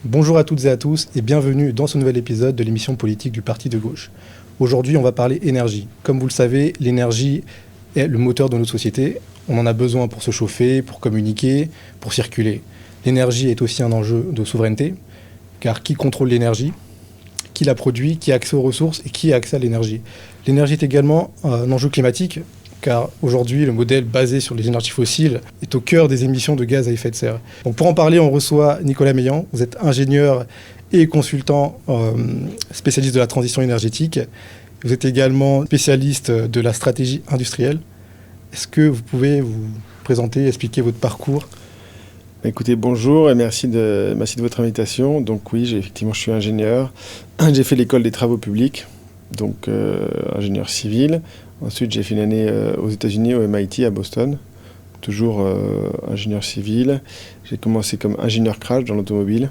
Bonjour à toutes et à tous et bienvenue dans ce nouvel épisode de l'émission politique du Parti de gauche. Aujourd'hui, on va parler énergie. Comme vous le savez, l'énergie est le moteur de notre société. On en a besoin pour se chauffer, pour communiquer, pour circuler. L'énergie est aussi un enjeu de souveraineté, car qui contrôle l'énergie, qui la produit, qui a accès aux ressources et qui a accès à l'énergie. L'énergie est également un enjeu climatique, car aujourd'hui, le modèle basé sur les énergies fossiles est au cœur des émissions de gaz à effet de serre. Donc pour en parler, on reçoit Nicolas Meillan. Vous êtes ingénieur et consultant spécialiste de la transition énergétique. Vous êtes également spécialiste de la stratégie industrielle. Est-ce que vous pouvez vous présenter, expliquer votre parcours ? Écoutez, bonjour et merci de votre invitation. Donc oui, effectivement, je suis ingénieur. J'ai fait l'école des travaux publics, donc ingénieur civil. Ensuite, j'ai fait une année aux États-Unis, au MIT, à Boston, toujours ingénieur civil. J'ai commencé comme ingénieur crash dans l'automobile.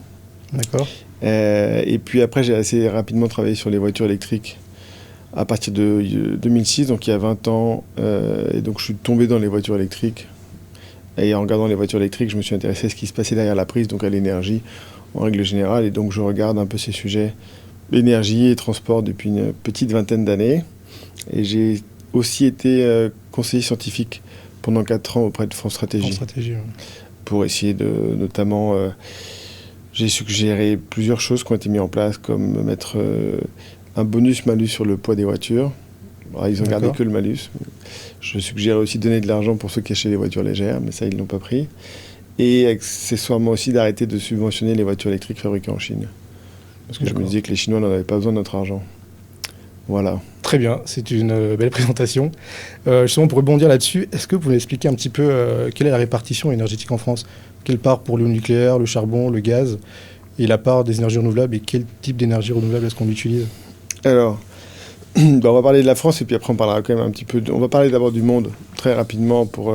D'accord. Et puis après, j'ai assez rapidement travaillé sur les voitures électriques à partir de 2006, donc il y a 20 ans. Et donc, je suis tombé dans les voitures électriques. Et en regardant les voitures électriques, je me suis intéressé à ce qui se passait derrière la prise, donc à l'énergie en règle générale. Et donc, je regarde un peu ces sujets, énergie et transport, depuis une petite vingtaine d'années. Et j'ai aussi été conseiller scientifique pendant 4 ans auprès de France Stratégie. Pour essayer de, notamment, j'ai suggéré plusieurs choses qui ont été mises en place, comme mettre un bonus-malus sur le poids des voitures. Alors, ils ont gardé que le malus. Je suggérais aussi de donner de l'argent pour ceux qui achetaient des voitures légères, mais ça, ils ne l'ont pas pris. Et accessoirement aussi d'arrêter de subventionner les voitures électriques fabriquées en Chine. Parce que je me disais que les Chinois n'en avaient pas besoin de notre argent. Voilà. Très bien, c'est une belle présentation. Justement, pour rebondir là-dessus, est-ce que vous pouvez expliquer un petit peu quelle est la répartition énergétique en France ? Quelle part pour le nucléaire, le charbon, le gaz, et la part des énergies renouvelables, et quel type d'énergie renouvelable est-ce qu'on utilise ? Alors, on va parler de la France, et puis après on parlera quand même un petit peu... On va parler d'abord du monde, très rapidement, pour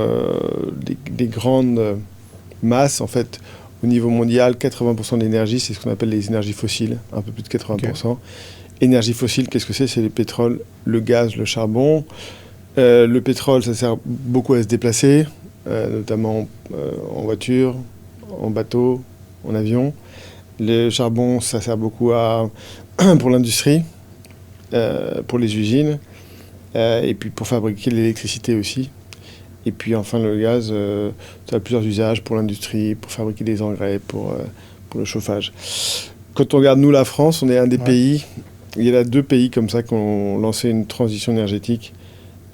des grandes masses. En fait, au niveau mondial, 80% de l'énergie, c'est ce qu'on appelle les énergies fossiles, un peu plus de 80%. Okay. Énergie fossile, qu'est-ce que c'est ? C'est le pétrole, le gaz, le charbon. Le pétrole, ça sert beaucoup à se déplacer, notamment en voiture, en bateau, en avion. Le charbon, ça sert beaucoup pour l'industrie, pour les usines, et puis pour fabriquer l'électricité aussi. Et puis enfin, le gaz, ça a plusieurs usages pour l'industrie, pour fabriquer des engrais, pour le chauffage. Quand on regarde, nous, la France, on est un des pays... Il y a 2 pays comme ça qui ont lancé une transition énergétique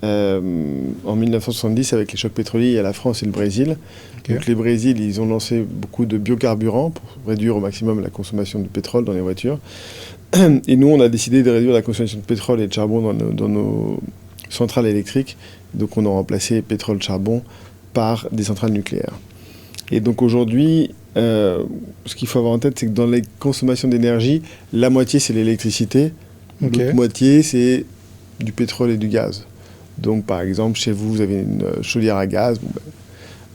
en 1970 avec les chocs pétroliers. Il y a la France et le Brésil. Okay. Donc les Brésil, ils ont lancé beaucoup de biocarburants pour réduire au maximum la consommation de pétrole dans les voitures. Et nous, on a décidé de réduire la consommation de pétrole et de charbon dans nos centrales électriques. Donc on a remplacé pétrole-charbon par des centrales nucléaires. Et donc aujourd'hui, ce qu'il faut avoir en tête, c'est que dans les consommations d'énergie, la moitié, c'est l'électricité. Okay. L'autre moitié, c'est du pétrole et du gaz. Donc, par exemple, chez vous, vous avez une chaudière à gaz,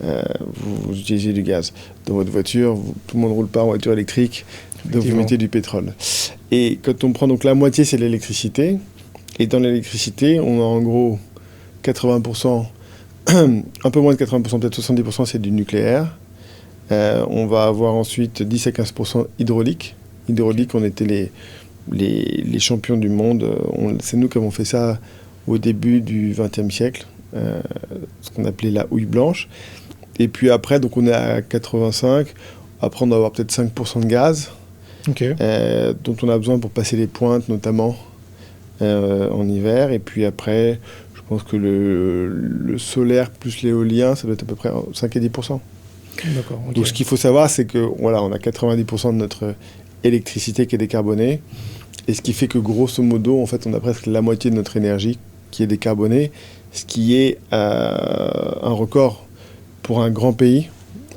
vous utilisez du gaz. Dans votre voiture, tout le monde ne roule pas en voiture électrique, donc vous mettez du pétrole. Et quand on prend donc la moitié, c'est l'électricité. Et dans l'électricité, on a en gros 80%, un peu moins de 80%, peut-être 70%, c'est du nucléaire. On va avoir ensuite 10 à 15% hydraulique. Hydraulique, on était les champions du monde. C'est nous qui avons fait ça au début du XXe siècle, ce qu'on appelait la houille blanche. Et puis après, donc on est à 85. Après, on va avoir peut-être 5% de gaz, dont on a besoin pour passer les pointes, notamment en hiver. Et puis après, je pense que le solaire plus l'éolien, ça doit être à peu près 5 à 10%. D'accord, okay. Donc ce qu'il faut savoir, c'est que voilà, on a 90% de notre électricité qui est décarbonée, et ce qui fait que grosso modo, en fait, on a presque la moitié de notre énergie qui est décarbonée, ce qui est un record pour un grand pays,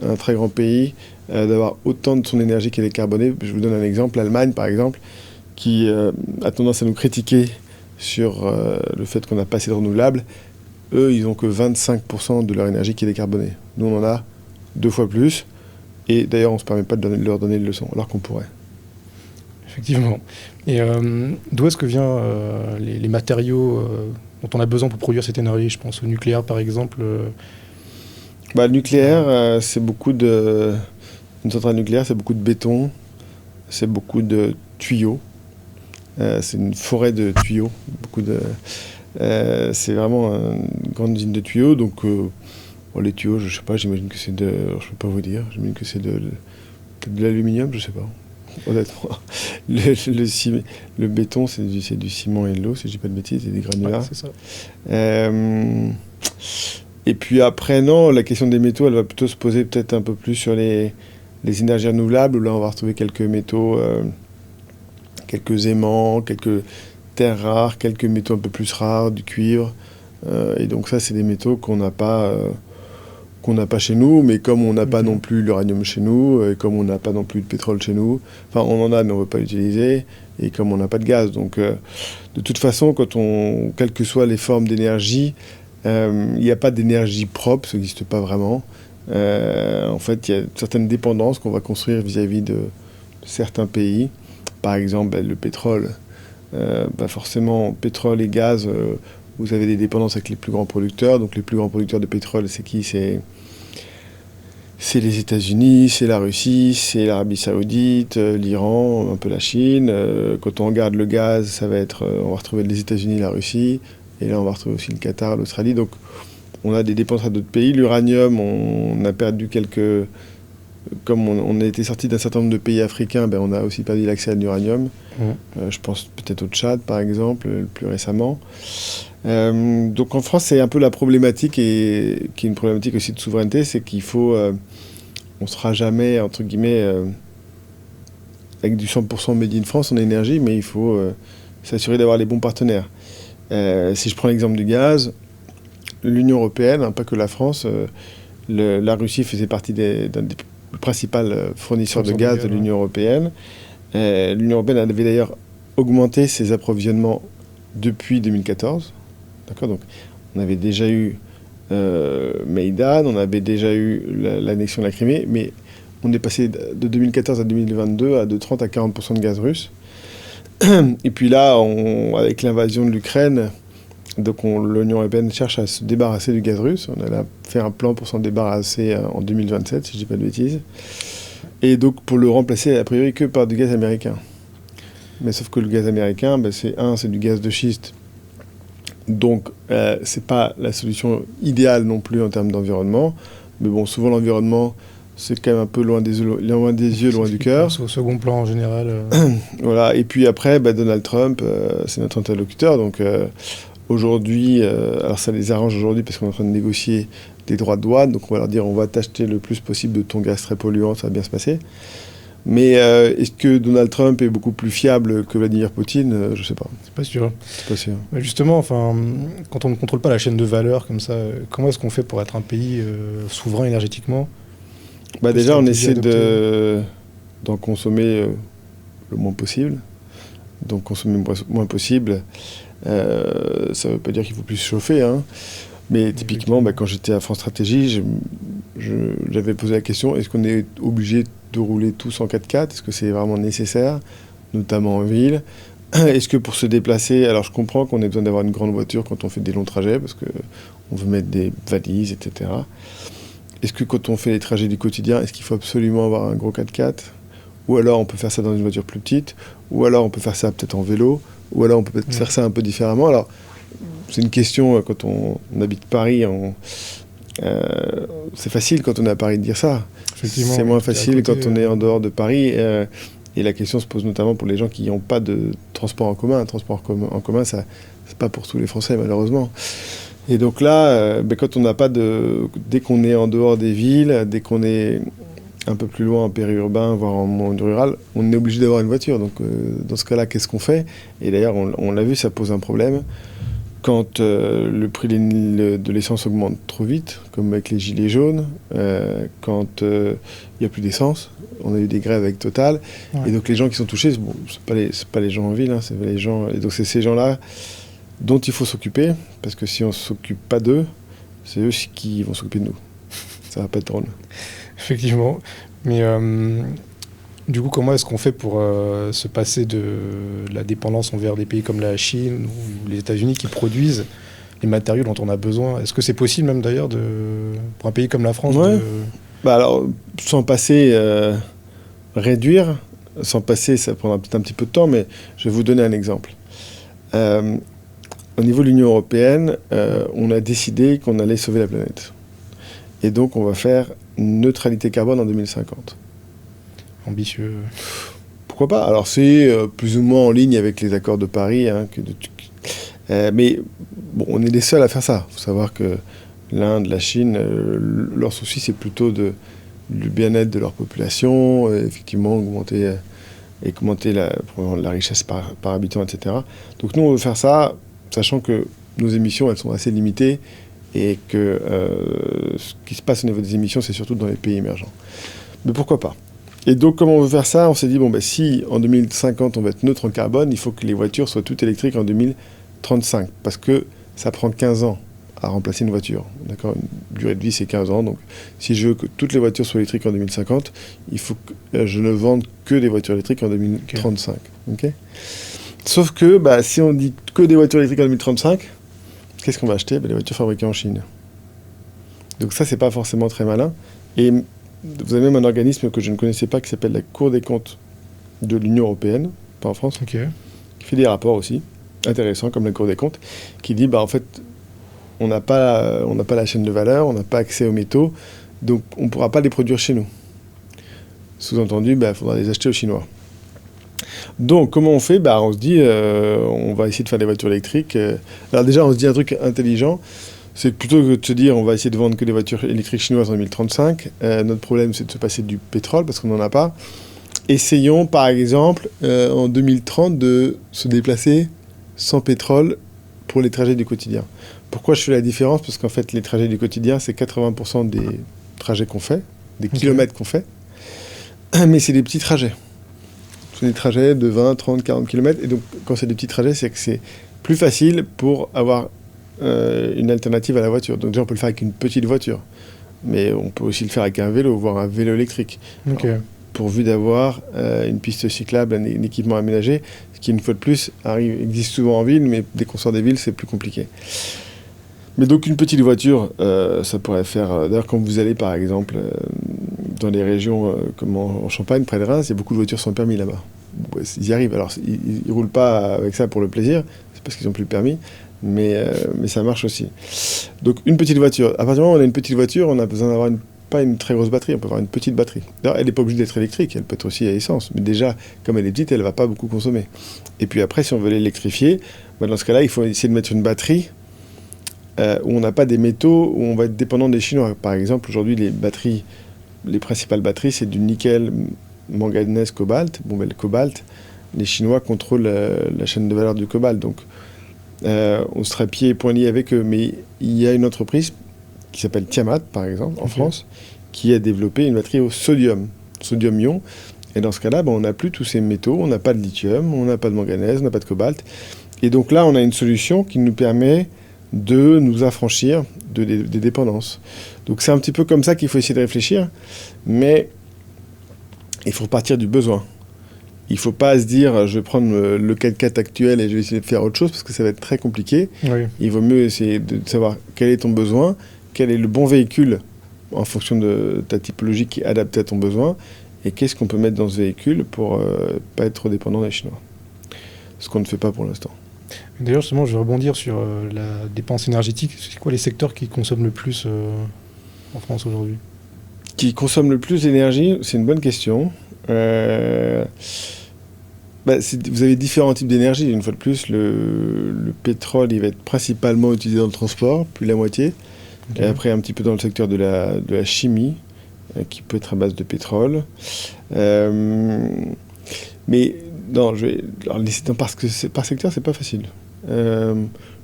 un très grand pays, d'avoir autant de son énergie qui est décarbonée. Je vous donne un exemple, l'Allemagne par exemple, qui a tendance à nous critiquer sur le fait qu'on n'a pas assez de renouvelables. Eux, ils n'ont que 25% de leur énergie qui est décarbonée. Nous, on en a 2 fois plus, et d'ailleurs on ne se permet pas de leur donner une leçon, alors qu'on pourrait. Effectivement. Et d'où est-ce que viennent les matériaux dont on a besoin pour produire cette énergie ? Je pense au nucléaire par exemple. Le nucléaire, c'est beaucoup de... Une centrale nucléaire, c'est beaucoup de béton, c'est beaucoup de tuyaux. C'est une forêt de tuyaux. C'est vraiment une grande usine de tuyaux. Donc, les tuyaux, je ne sais pas, j'imagine que c'est je ne peux pas vous dire. J'imagine que c'est de l'aluminium, je ne sais pas. Honnêtement, le béton, c'est du ciment et de l'eau, si je dis pas de bêtises, et des granulats. Ouais, c'est ça. Et puis après, non, la question des métaux, elle va plutôt se poser peut-être un peu plus sur les énergies renouvelables, où là, on va retrouver quelques métaux, quelques aimants, quelques terres rares, quelques métaux un peu plus rares, du cuivre. Et donc ça, c'est des métaux qu'on n'a pas chez nous, mais comme on n'a pas non plus l'uranium chez nous, et comme on n'a pas non plus de pétrole chez nous, enfin on en a mais on ne veut pas l'utiliser, et comme on n'a pas de gaz. Donc de toute façon, quelles que soient les formes d'énergie, il n'y a pas d'énergie propre, ça n'existe pas vraiment. En fait, il y a certaines dépendances qu'on va construire vis-à-vis de certains pays. Par exemple, le pétrole. Forcément, pétrole et gaz, vous avez des dépendances avec les plus grands producteurs. Donc les plus grands producteurs de pétrole, c'est qui ? C'est les États-Unis, c'est la Russie, c'est l'Arabie Saoudite, l'Iran, un peu la Chine. Quand on regarde le gaz, ça va être, on va retrouver les États-Unis, la Russie, et là on va retrouver aussi le Qatar, l'Australie. Donc on a des dépenses à d'autres pays. L'uranium, on a perdu comme on a été sorti d'un certain nombre de pays africains, on a aussi perdu l'accès à l'uranium. Je pense peut-être au Tchad, par exemple, plus récemment. Donc en France, c'est un peu la problématique, qui est une problématique aussi de souveraineté, c'est qu'il faut... on ne sera jamais, entre guillemets, avec du 100% made in France en énergie, mais il faut s'assurer d'avoir les bons partenaires. Si je prends l'exemple du gaz, l'Union européenne, pas que la France, la Russie faisait partie d'un des principaux fournisseurs de gaz de l'Union européenne. L'Union européenne avait d'ailleurs augmenté ses approvisionnements depuis 2014. D'accord, donc on avait déjà eu Maïdan, on avait déjà eu l'annexion de la Crimée, mais on est passé de 2014 à 2022 de 30 à 40% de gaz russe. Et puis là, avec l'invasion de l'Ukraine, donc l'Union européenne cherche à se débarrasser du gaz russe. On a fait un plan pour s'en débarrasser en 2027, si je ne dis pas de bêtises. Et donc pour le remplacer, a priori, que par du gaz américain. Mais sauf que le gaz américain, c'est du gaz de schiste. Donc c'est pas la solution idéale non plus en termes d'environnement. Mais bon, souvent l'environnement, c'est quand même un peu loin des yeux, loin du cœur. Au second plan en général. Voilà. Et puis après, Donald Trump, c'est notre interlocuteur. Donc aujourd'hui, alors ça les arrange aujourd'hui parce qu'on est en train de négocier des droits de douane. Donc on va leur dire, on va t'acheter le plus possible de ton gaz très polluant, ça va bien se passer. Mais est-ce que Donald Trump est beaucoup plus fiable que Vladimir Poutine ? Je ne sais pas. C'est pas sûr. C'est pas sûr. Mais justement, quand on ne contrôle pas la chaîne de valeur comme ça, comment est-ce qu'on fait pour être un pays souverain énergétiquement ? Déjà, on essaie d'en consommer le moins possible. Donc consommer le moins possible, ça ne veut pas dire qu'il faut plus se chauffer. Hein. Mais typiquement, quand j'étais à France Stratégie, j'avais posé la question, est-ce qu'on est obligé de rouler tous en 4x4 ? Est-ce que c'est vraiment nécessaire, notamment en ville ? Est-ce que pour se déplacer, alors je comprends qu'on ait besoin d'avoir une grande voiture quand on fait des longs trajets, parce qu'on veut mettre des valises, etc. Est-ce que quand on fait les trajets du quotidien, est-ce qu'il faut absolument avoir un gros 4x4 ? Ou alors on peut faire ça dans une voiture plus petite ? Ou alors on peut faire ça peut-être en vélo ? Ou alors on peut peut-être faire ça un peu différemment ? Alors, c'est une question, quand on habite Paris, c'est facile quand on est à Paris de dire ça. C'est moins facile quand on est en dehors de Paris. Et la question se pose notamment pour les gens qui n'ont pas de transport en commun. Un transport en commun, ça, c'est pas pour tous les Français, malheureusement. Et donc là, quand on n'a pas dès qu'on est en dehors des villes, dès qu'on est un peu plus loin en périurbain, voire en monde rural, on est obligé d'avoir une voiture. Donc dans ce cas-là, qu'est-ce qu'on fait ? Et d'ailleurs, on l'a vu, ça pose un problème. Quand le prix de l'essence augmente trop vite, comme avec les gilets jaunes, quand il n'y a plus d'essence, on a eu des grèves avec Total, et donc les gens qui sont touchés, c'est pas les gens en ville, hein, c'est les gens, et donc c'est ces gens-là dont il faut s'occuper, parce que si on ne s'occupe pas d'eux, c'est eux qui vont s'occuper de nous. Ça va pas être drôle. Effectivement, mais du coup, comment est-ce qu'on fait pour se passer de la dépendance envers des pays comme la Chine ou les États-Unis qui produisent les matériaux dont on a besoin ? Est-ce que c'est possible même d'ailleurs pour un pays comme la France alors, sans passer, réduire, sans passer, ça prendra peut-être un petit peu de temps, mais je vais vous donner un exemple. Au niveau de l'Union européenne, on a décidé qu'on allait sauver la planète. Et donc, on va faire une neutralité carbone en 2050. Ambitieux. Pourquoi pas? Alors, c'est plus ou moins en ligne avec les accords de Paris. Hein, mais bon, on est les seuls à faire ça. Il faut savoir que l'Inde, la Chine, leur souci, c'est plutôt du bien-être de leur population, effectivement, augmenter la richesse par habitant, etc. Donc, nous, on veut faire ça, sachant que nos émissions, elles sont assez limitées et que ce qui se passe au niveau des émissions, c'est surtout dans les pays émergents. Mais pourquoi pas? Et donc, comment on veut faire ça? On s'est dit, si en 2050, on va être neutre en carbone, il faut que les voitures soient toutes électriques en 2035, parce que ça prend 15 ans à remplacer une voiture. D'accord? Une durée de vie, c'est 15 ans. Donc, si je veux que toutes les voitures soient électriques en 2050, il faut que je ne vende que des voitures électriques en 2035. Okay. Sauf que, si on dit que des voitures électriques en 2035, qu'est-ce qu'on va acheter? Les voitures fabriquées en Chine. Donc ça, c'est pas forcément très malin. Et vous avez même un organisme que je ne connaissais pas qui s'appelle la Cour des comptes de l'Union européenne, pas en France, qui fait des rapports aussi intéressants, comme la Cour des comptes, qui dit, en fait, on n'a pas la chaîne de valeur, on n'a pas accès aux métaux, donc on ne pourra pas les produire chez nous. Sous-entendu, il faudra les acheter aux Chinois. Donc, comment on fait? On se dit, on va essayer de faire des voitures électriques. Alors déjà, on se dit un truc intelligent, c'est que plutôt que de se dire, on va essayer de vendre que des voitures électriques chinoises en 2035, notre problème, c'est de se passer du pétrole, parce qu'on n'en a pas. Essayons, par exemple, en 2030, de se déplacer sans pétrole pour les trajets du quotidien. Pourquoi je fais la différence? Parce qu'en fait, les trajets du quotidien, c'est 80% des trajets qu'on fait, des kilomètres qu'on fait, mais c'est des petits trajets. C'est des trajets de 20, 30, 40 km. Et donc, quand c'est des petits trajets, c'est que c'est plus facile pour avoir une alternative à la voiture. Donc, déjà, on peut le faire avec une petite voiture. Mais on peut aussi le faire avec un vélo, voire un vélo électrique. Okay. Alors, pourvu d'avoir une piste cyclable, un équipement aménagé, ce qui, une fois de plus, existe souvent en ville, mais dès qu'on sort des villes, c'est plus compliqué. Mais donc, une petite voiture, ça pourrait faire... D'ailleurs, quand vous allez, par exemple... dans les régions comme en Champagne, près de Reims, il y a beaucoup de voitures sans permis là-bas. Ils y arrivent. Alors, ils ne roulent pas avec ça pour le plaisir, c'est parce qu'ils n'ont plus le permis, mais ça marche aussi. Donc, une petite voiture. À partir du moment où on a une petite voiture, on a besoin d'avoir pas une très grosse batterie, on peut avoir une petite batterie. D'ailleurs, elle n'est pas obligée d'être électrique, elle peut être aussi à essence, mais déjà, comme elle est petite, elle ne va pas beaucoup consommer. Et puis après, si on veut l'électrifier, dans ce cas-là, il faut essayer de mettre une batterie où on n'a pas des métaux, où on va être dépendant des Chinois. Par exemple, aujourd'hui, les principales batteries, c'est du nickel, manganèse, cobalt. Le cobalt, les Chinois contrôlent la chaîne de valeur du cobalt. Donc, on serait pieds et poings liés avec eux. Mais il y a une entreprise qui s'appelle Tiamat, par exemple, en France, qui a développé une batterie au sodium-ion. Et dans ce cas-là, on n'a plus tous ces métaux. On n'a pas de lithium, on n'a pas de manganèse, on n'a pas de cobalt. Et donc là, on a une solution qui nous permet de nous affranchir des dépendances. Donc c'est un petit peu comme ça qu'il faut essayer de réfléchir, mais il faut partir du besoin. Il ne faut pas se dire je vais prendre le 4x4 actuel et je vais essayer de faire autre chose parce que ça va être très compliqué. Oui. Il vaut mieux essayer de savoir quel est ton besoin, quel est le bon véhicule en fonction de ta typologie qui est adapté à ton besoin et qu'est-ce qu'on peut mettre dans ce véhicule pour ne pas être trop dépendant des Chinois. Ce qu'on ne fait pas pour l'instant. D'ailleurs, justement, je vais rebondir sur la dépense énergétique. C'est quoi les secteurs qui consomment le plus en France aujourd'hui? Qui consomment le plus d'énergie? C'est une bonne question. Vous avez différents types d'énergie. Une fois de plus, le pétrole, il va être principalement utilisé dans le transport, plus la moitié. Okay. Et après, un petit peu dans le secteur de la chimie, qui peut être à base de pétrole. Mais non, parce que par secteur, c'est pas facile. Je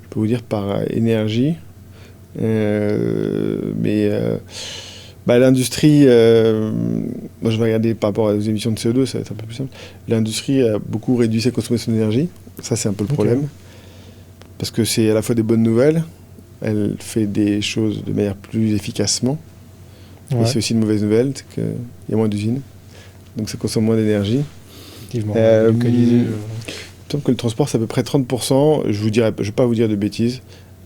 peux vous dire par énergie, l'industrie, moi je vais regarder par rapport aux émissions de CO2, ça va être un peu plus simple. L'industrie a beaucoup réduit sa consommation d'énergie, ça c'est un peu le problème, parce que c'est à la fois des bonnes nouvelles, elle fait des choses de manière plus efficacement, mais c'est aussi une mauvaise nouvelle, c'est qu'il y a moins d'usines, donc ça consomme moins d'énergie. Effectivement, il me semble que le transport c'est à peu près 30%, je ne vais pas vous dire de bêtises,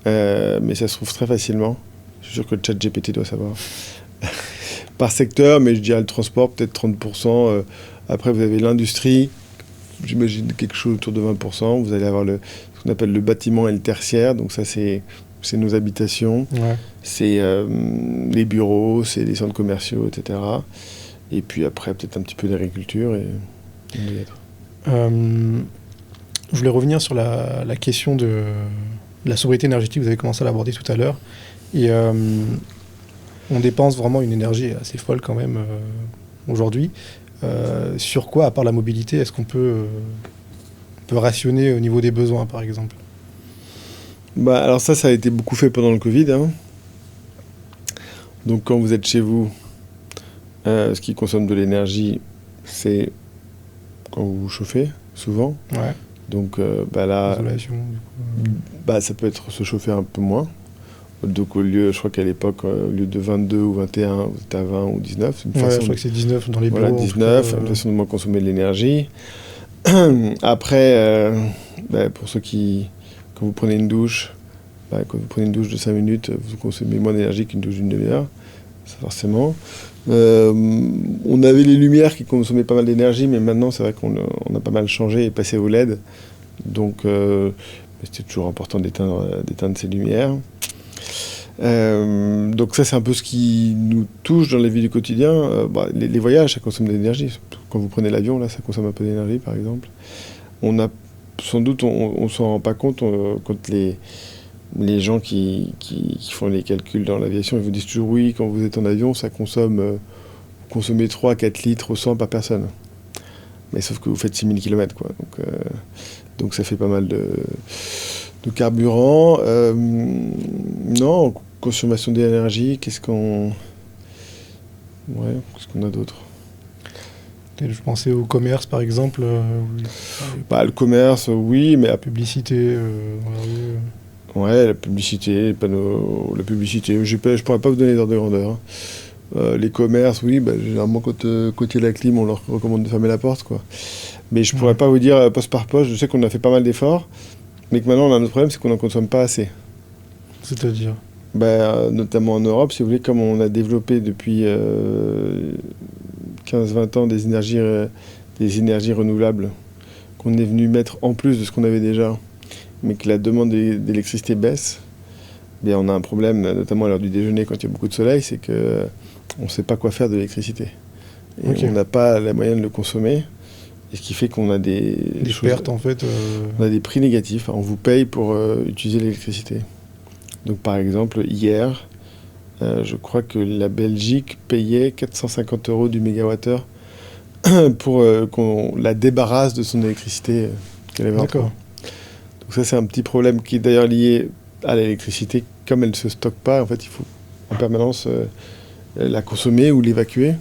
mais ça se trouve très facilement, je suis sûr que le chat GPT doit savoir. Par secteur, mais je dirais le transport, peut-être 30%, Après, vous avez l'industrie, j'imagine quelque chose autour de 20%. Vous allez avoir ce qu'on appelle le bâtiment et le tertiaire. Donc ça, c'est nos habitations, c'est les bureaux, c'est les centres commerciaux, etc. Et puis après, peut-être un petit peu d'agriculture et je voulais revenir sur la question de la sobriété énergétique. Vous avez commencé à l'aborder tout à l'heure. Et on dépense vraiment une énergie assez folle quand même aujourd'hui. Sur quoi, à part la mobilité, est-ce qu'on peut rationner au niveau des besoins, par exemple ? Alors ça a été beaucoup fait pendant le Covid. Hein. Donc quand vous êtes chez vous, ce qui consomme de l'énergie, c'est quand vous vous chauffez, souvent. Ouais. Donc là, l'isolation, du coup. Ça peut être se chauffer un peu moins. Donc au lieu, je crois qu'à l'époque, au lieu de 22 ou 21, vous êtes à 20 ou 19. Je crois que c'est 19 dans les bureaux. Voilà, 19, une façon de moins consommer de l'énergie. Après, pour ceux quand vous prenez une douche, quand vous prenez une douche de 5 minutes, vous consommez moins d'énergie qu'une douche d'une demi-heure, ça forcément. On avait les lumières qui consommaient pas mal d'énergie, mais maintenant c'est vrai qu'on a pas mal changé et passé au LED. Donc c'était toujours important d'éteindre ces lumières. Donc ça c'est un peu ce qui nous touche dans la vie du quotidien. Les voyages, ça consomme de l'énergie. Quand vous prenez l'avion, là, ça consomme un peu d'énergie, par exemple. On a sans doute, on s'en rend pas compte quand les gens qui font les calculs dans l'aviation, ils vous disent toujours oui, quand vous êtes en avion, ça consomme, vous consommez 3 à 4 litres au 100 par personne. Mais sauf que vous faites 6000 km, quoi. Donc ça fait pas mal de carburant. Non, consommation d'énergie, qu'est-ce qu'on a d'autre ? Je pensais au commerce, par exemple. Le commerce, oui, mais la publicité. Ouais, la publicité, les panneaux, la publicité. Je pourrais pas vous donner d'ordre de grandeur. Hein. Les commerces, oui, généralement quand il y a la clim, on leur recommande de fermer la porte, quoi. Mais je pourrais pas vous dire poste par poste. Je sais qu'on a fait pas mal d'efforts, mais que maintenant on a un autre problème, c'est qu'on n'en consomme pas assez. C'est-à-dire notamment en Europe, si vous voulez, comme on a développé depuis 15-20 ans des énergies renouvelables qu'on est venu mettre en plus de ce qu'on avait déjà, mais que la demande d'électricité baisse, on a un problème, notamment à l'heure du déjeuner, quand il y a beaucoup de soleil, c'est qu'on ne sait pas quoi faire de l'électricité. Et on n'a pas la moyenne de le consommer, et ce qui fait qu'on a des pertes, en fait. On a des prix négatifs. On vous paye pour utiliser l'électricité. Donc par exemple, hier, je crois que la Belgique payait 450 € du mégawattheure pour qu'on la débarrasse de son électricité qu'elle avait. D'accord. Donc ça, c'est un petit problème qui est d'ailleurs lié à l'électricité. Comme elle ne se stocke pas, en fait, il faut en permanence la consommer ou l'évacuer.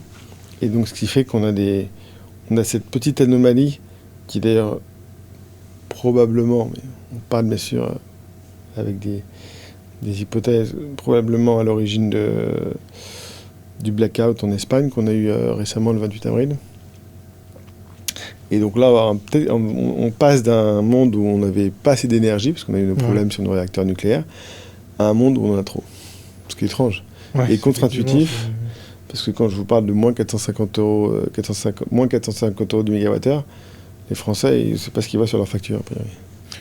Et donc ce qui fait qu'on a cette petite anomalie qui d'ailleurs probablement, mais on parle bien sûr avec des hypothèses, probablement à l'origine du blackout en Espagne qu'on a eu récemment le 28 avril. Et donc là, on passe d'un monde où on n'avait pas assez d'énergie, parce qu'on a eu nos problèmes sur nos réacteurs nucléaires, à un monde où on en a trop. Ce qui est étrange. Et contre-intuitif, parce que quand je vous parle de moins 450 € du mégawattheure, les Français, ils ne savent pas ce qui va sur leur facture, a priori.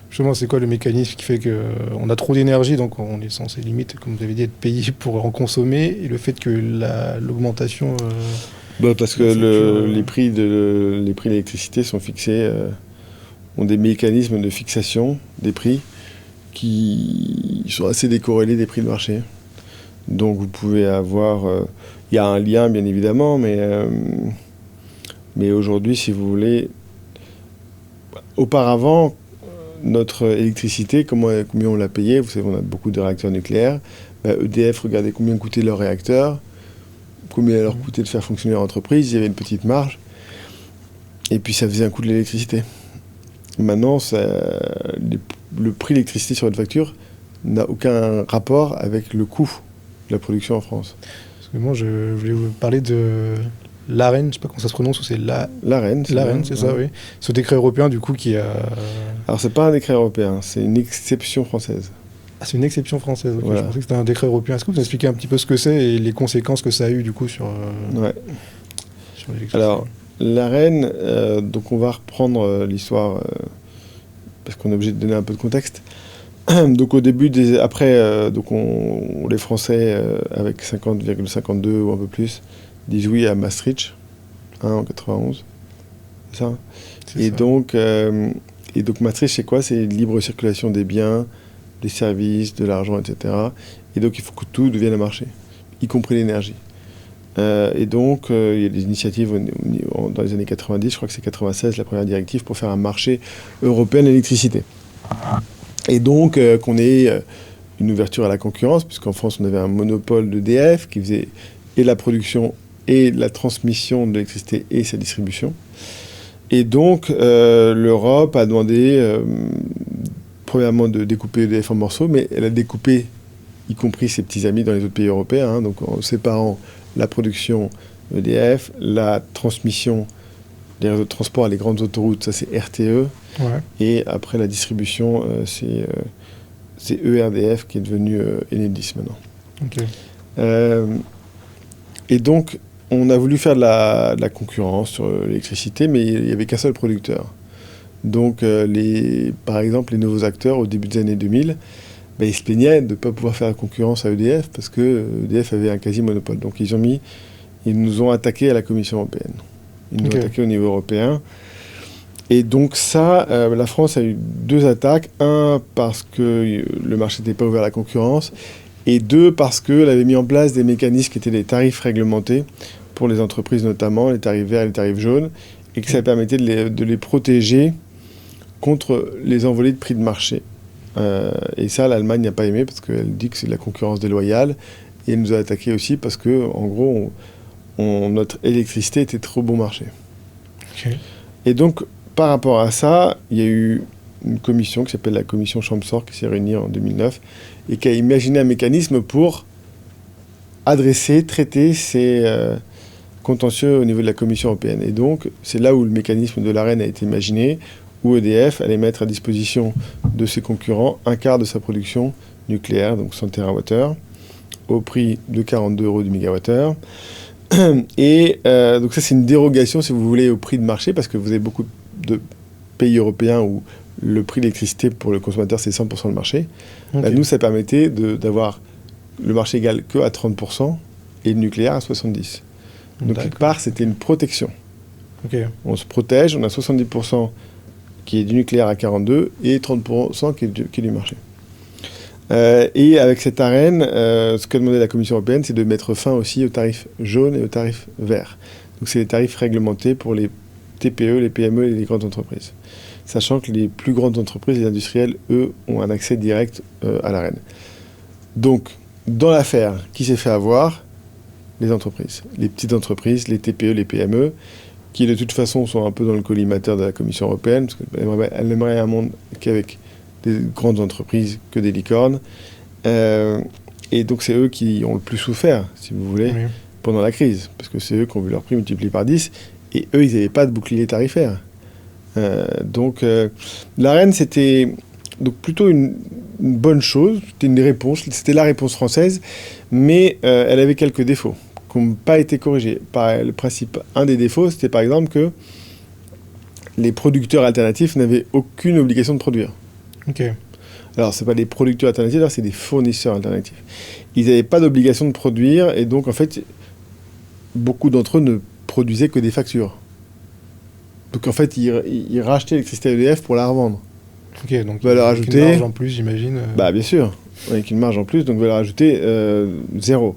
Justement, c'est quoi le mécanisme qui fait qu'on a trop d'énergie, donc on est censé limite, comme vous avez dit, être payé pour en consommer, et le fait que l'augmentation... parce que les prix de l'électricité sont fixés, ont des mécanismes de fixation des prix qui sont assez décorrélés des prix de marché. Donc vous pouvez avoir... Il y a un lien, bien évidemment, mais aujourd'hui, si vous voulez... Auparavant, notre électricité, combien on l'a payée, vous savez, on a beaucoup de réacteurs nucléaires. EDF, regardez combien coûtaient leurs réacteurs, combien leur coûtait de faire fonctionner leur entreprise, il y avait une petite marge, et puis ça faisait un coût de l'électricité. Maintenant, le prix de l'électricité sur votre facture n'a aucun rapport avec le coût de la production en France. Parce que moi, je voulais vous parler de l'AREN, je ne sais pas comment ça se prononce, ou c'est l'AREN, c'est ça, oui. Ce décret européen, du coup, qui a... Alors, c'est pas un décret européen, c'est une exception française. Ah, c'est une exception française, okay. Voilà. Je pensais que c'était un décret européen. Est-ce que vous expliquez un petit peu ce que c'est et les conséquences que ça a eu, du coup, sur Ouais. l'électricité ? Alors, l'Arenh, donc on va reprendre l'histoire, parce qu'on est obligé de donner un peu de contexte. Donc au début, donc les Français, avec 50,52 ou un peu plus, disent oui à Maastricht, en 91. C'est ça. Et donc Maastricht, c'est quoi? C'est libre circulation des biens, des services, de l'argent, etc. Et donc il faut que tout devienne un marché, y compris l'énergie. Et donc il y a des initiatives dans les années 90, je crois que c'est 96, la première directive pour faire un marché européen de l'électricité. Et donc qu'on ait une ouverture à la concurrence, puisqu'en France on avait un monopole d'EDF qui faisait et la production et la transmission de l'électricité et sa distribution. Et donc l'Europe a demandé premièrement de découper EDF en morceaux, mais elle a découpé y compris ses petits amis dans les autres pays européens, donc en séparant la production EDF, la transmission, les réseaux de transport, les grandes autoroutes, ça c'est RTE. Ouais. Et après la distribution, c'est ERDF qui est devenu Enedis maintenant. Okay. Et donc, on a voulu faire de la concurrence sur l'électricité, mais il n'y avait qu'un seul producteur. Donc, par exemple, les nouveaux acteurs, au début des années 2000, ils se plaignaient de ne pas pouvoir faire la concurrence à EDF parce que EDF avait un quasi-monopole. Donc, ils nous ont attaqués à la Commission européenne. Ils nous ont attaqués au niveau européen. Et donc ça, la France a eu 2 attaques. 1, parce que le marché n'était pas ouvert à la concurrence. Et 2, parce qu'elle avait mis en place des mécanismes qui étaient des tarifs réglementés pour les entreprises notamment, les tarifs verts et les tarifs jaunes, et que ça permettait de les protéger contre les envolées de prix de marché. Et ça, l'Allemagne n'a pas aimé parce qu'elle dit que c'est de la concurrence déloyale. Et elle nous a attaqué aussi parce que, en gros, notre électricité était trop bon marché. Okay. Et donc, par rapport à ça, il y a eu une commission qui s'appelle la commission Chamsor qui s'est réunie en 2009 et qui a imaginé un mécanisme pour traiter ces contentieux au niveau de la Commission européenne. Et donc, c'est là où le mécanisme de l'Arenh a été imaginé, où EDF allait mettre à disposition de ses concurrents un quart de sa production nucléaire, donc 100 TWh, au prix de 42 € du mégawattheure. Et donc ça, c'est une dérogation, si vous voulez, au prix de marché, parce que vous avez beaucoup de pays européens où le prix de l'électricité pour le consommateur, c'est 100% le marché. Okay. Là, nous, ça permettait d'avoir le marché égal que à 30% et le nucléaire à 70%. Donc, quelque part, c'était une protection. Okay. On se protège, on a 70% qui est du nucléaire à 42 et 30% qui est du marché. Et avec cette Arenh, ce qu'a demandé la Commission européenne, c'est de mettre fin aussi aux tarifs jaunes et aux tarifs verts. Donc c'est les tarifs réglementés pour les TPE, les PME et les grandes entreprises. Sachant que les plus grandes entreprises, les industriels, eux, ont un accès direct à l'Arenh. Donc, dans l'affaire, qui s'est fait avoir? Les entreprises. Les petites entreprises, les TPE, les PME, qui de toute façon sont un peu dans le collimateur de la Commission européenne, parce qu'elle aimerait un monde qu'avec des grandes entreprises que des licornes. Et donc c'est eux qui ont le plus souffert, si vous voulez, pendant la crise, parce que c'est eux qui ont vu leur prix multiplié par 10, et eux, ils n'avaient pas de bouclier tarifaire. Donc l'Arenh, c'était donc plutôt une bonne chose, c'était une réponse, c'était la réponse française, mais elle avait quelques défauts qui n'ont pas été corrigés. Le principe, un des défauts, c'était par exemple que les producteurs alternatifs n'avaient aucune obligation de produire. Okay. Alors, ce n'est pas des producteurs alternatifs, c'est des fournisseurs alternatifs. Ils n'avaient pas d'obligation de produire, et donc, en fait, beaucoup d'entre eux ne produisaient que des factures. Donc, en fait, ils rachetaient l'électricité à EDF pour la revendre. Ok, donc avec une marge en plus, j'imagine. Bah, bien sûr, avec une marge en plus, donc valeur ajoutée, 0.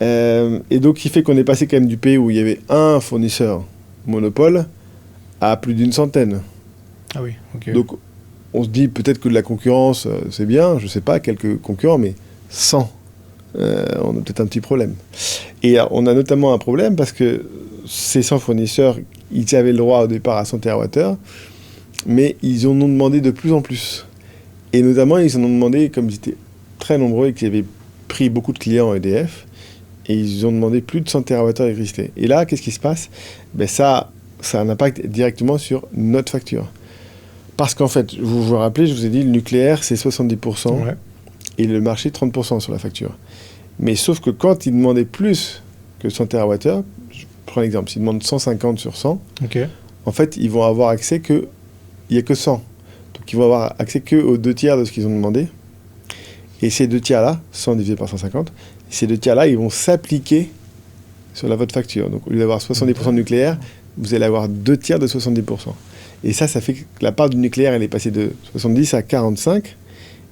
Et donc, ce qui fait qu'on est passé quand même du pays où il y avait un fournisseur monopole à plus d'une centaine. Ah oui, ok. Donc, on se dit peut-être que de la concurrence, c'est bien, je ne sais pas, quelques concurrents, mais 100, on a peut-être un petit problème. Et on a notamment un problème parce que ces 100 fournisseurs, ils avaient le droit au départ à 100 TWh, mais ils en ont demandé de plus en plus. Et notamment, ils en ont demandé, comme ils étaient très nombreux et qu'ils avaient pris beaucoup de clients à EDF, et ils ont demandé plus de 100 TWh d'électricité. Et là, qu'est-ce qui se passe? Ça a un impact directement sur notre facture. Parce qu'en fait, vous vous rappelez, je vous ai dit, le nucléaire, c'est 70%, et le marché, 30% sur la facture. Mais sauf que quand ils demandaient plus que 100 TWh, je prends l'exemple, s'ils demandent 150 sur 100, Ok. en fait, ils vont avoir accès il n'y a que 100. Donc, ils vont avoir accès qu'aux 2 tiers de ce qu'ils ont demandé. Et ces 2 tiers-là, 100 divisé par 150, ces 2 tiers-là, ils vont s'appliquer sur votre facture. Donc, au lieu d'avoir 70% de nucléaire, vous allez avoir 2 tiers de 70%. Et ça fait que la part du nucléaire, elle est passée de 70 à 45,